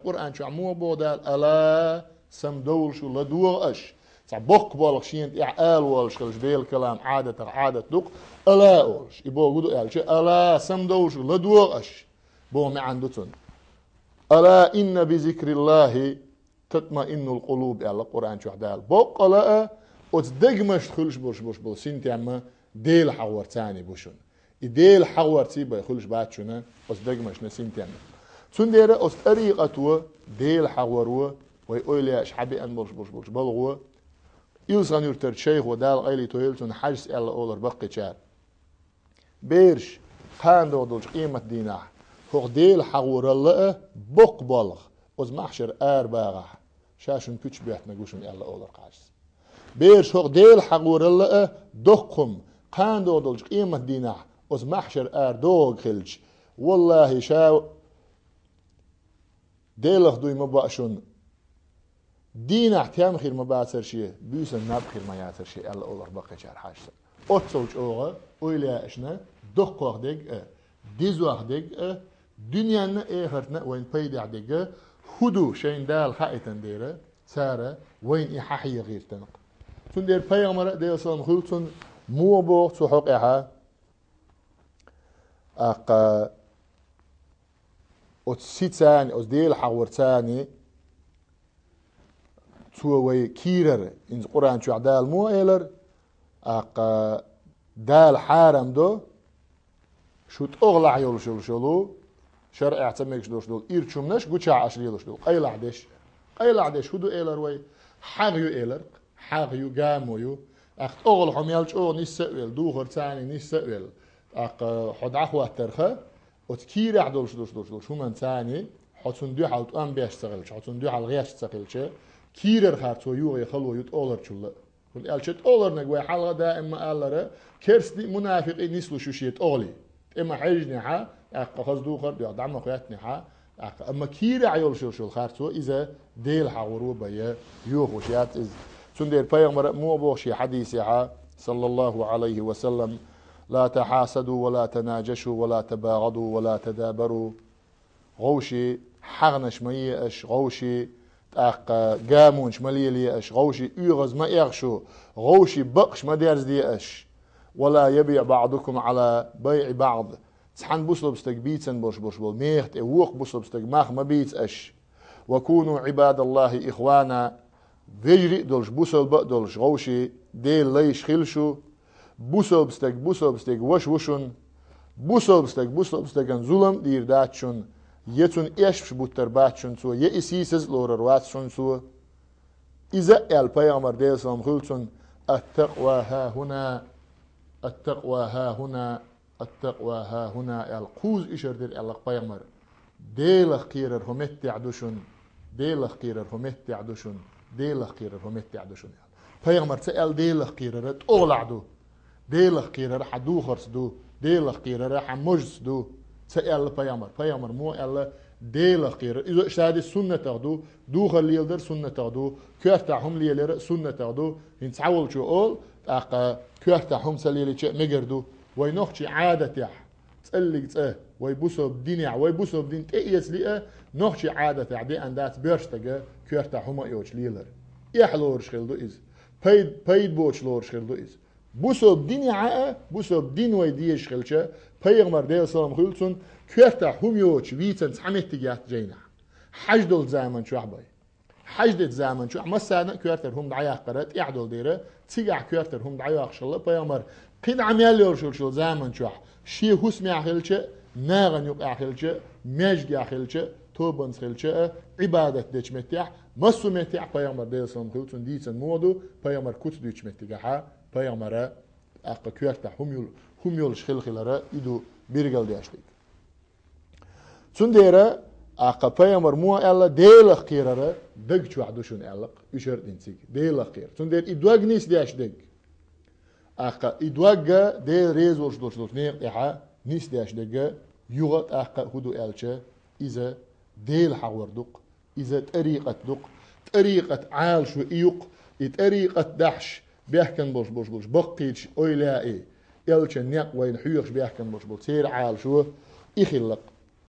القرآن شو عمو بودال ألا سم دول شو لدور أش بق بالغ شين إعال والش خلش بيل كلام عادة دق ألا أولش يبو قدو قال شو ألا سم دول شو لدور أش بو ما عندتون ألا إن بذكر الله تطمئن القلوب على القرآن شو حدال بق ألا أتصدق مش خلش بوش بول سنتي أما ديل حور تاني بوشون يديل حور تيبا خلش باتشونا أتصدق مش نسنتي أما تندير أستريقة ديل حور ويقول شحبي أن بوش بلغو يوصل يرتر شيخ ودال قيلي تويلتون حجس ألا أولر بقي شار بيرش خان دودلش قيمة ديناح فوق ديل حور الله بق بلغ وز محشر باغح شاشن كتش بيحتنا قوشن ألا أولر قاجس بيرش فوق ديل حور الله دقهم خان دودلش قيمة ديناح وز محشر دوغ خلج والله شاو ديلخ دوي مباشون دين احتيام خير مباسر شيء بيوسن ناب خير ما ياسر شيء الله أولر بقى شار حاجة أتصوج أوغا أولياء إشنا دق دق ديزوغ دق دنيانا إخرتنا وين بيدع دق هدو شين دال خائتن ديرة سارة وين إحاحية غير تنق تون دير بيغمرة دير صلام خلطن مو بوغ تسوحوق إحا أقا أتسيت ثاني أتديل حور ثاني توي كيرر إن القرآن شو عدال مو إيلر أق دال حارم دو شو تغلع يول شلو شرع اعتمك شلو إيرشمنش قوشا عشري شلو قيل عدش هدو إيلر وي حاغيو إيلر حاغيو قامويو أق أغل حميالش أغل نسأل دوخر ثاني نسأل أق حد عخوة ترخه وتكير عدول شلو شو من ثاني حتون دو حالت أم بيشتغلش حتون دو حال غيش تشتغلش كيرر خارتو يوغي خلو يوت أولر شلو كل ألشت أولر نجوي حلقة دائما ألره كرس دي منافق نسلو شو شيت أولي إما حجني حا أقصد دوخر بيعدم خياتني حا أما كير عيول شو خارتو إذا ديل حورو بيا يوغ وشيات إز سندير بيغمر مو بوشي حديثي حا صلى الله عليه وسلم لا تحاسدوا ولا تناجشوا ولا تباغضوا ولا تدابروا غوشي حغنش ميئش غوشي قامونش مليليئش غوشي يغز ما يغشو غوشي بقش ما ديرز ديئش ولا يبيع بعضكم على بيع بعض تحن بوصل بستك بيتسن برش بول ميخت اووق بوصل بستك ماخ ما بيتش وكونوا عباد الله إخوانا فيجري دولش بوصل بقدولش غوشي ديل ليش خلشو بوصل بستك وشن بوصل بستك ان ظلم دير داتشن يتون إيش بوتر باتشن سو يأسيسز لورروات شن سو إذا البيغمر ديل سلام خلتون التقوى ها هنا التقوى ها هنا القوز إشر دير الله بيغمر ديلخ كيرر همت عدوشن بيغمر تسأل ديلخ كيرر تقول عدو ديلخ كيرر حدو خرس دو ديلخ كيرر حمجس دو تسأل بيغمر مو ألا ديلخ كيرر إذا اشتادي سنة تغدو دو خلي يلدر سنة تغدو كيرتاحهم ليلر سنة تغدو ينتعول شو أول كيرتاحهم سليلي شيء مجردو وينوخشي عادة يح تسألك تسأه ويبوسو بدينيع ويبوسو بدين تأيس لئه نوخشي عادة يح دي أندات بيرشتغا كيرتاحهم يوش ليلر يحلورش خلدو إز بيد بوش لورش خلدو إز بوسو بدينيع بوسو بدين ويديش خلشه بيغمر ديل سلام خلصون كيرتاحهم يوش ويتن سحمت تجات جينا حجدل زمن شو عباي حجدت زمن شو مسانا كيرتر هم دعياق قرات يعدل ديره تيجع كيرتر هم دعياق شلا بيغمر قين عميال يرشل زمن شو شي هوس مياخلشه ناغن يقع خلشه مجد ياخلشه توبن خلشه عبادة ديش متيح مسو متيح بيغمر ديل سلام خلصون ديتن مودو بيغمر كوت ديش متيجها بيغمر أق كيرتر هم يولش خلخلره يدو بيرجل دياشتيك سنديره أق بيغمر مو ألا ديلخ كيرره دق شو عدوشون ألق يشر دينسيك ديلخ كير سندير إدواج نيس دياش دق أق إدواج ديل ريز ورش نيق إحا نيس دياش دق يغط أق هدو ألشه إذا ديل حور دق إذا طريقة عال شو إيق طريقة دحش بيحكن بوش بقيتش أويلاقي يلش نيق وين حيوخش بيحكن بوش سير عال شو يخلق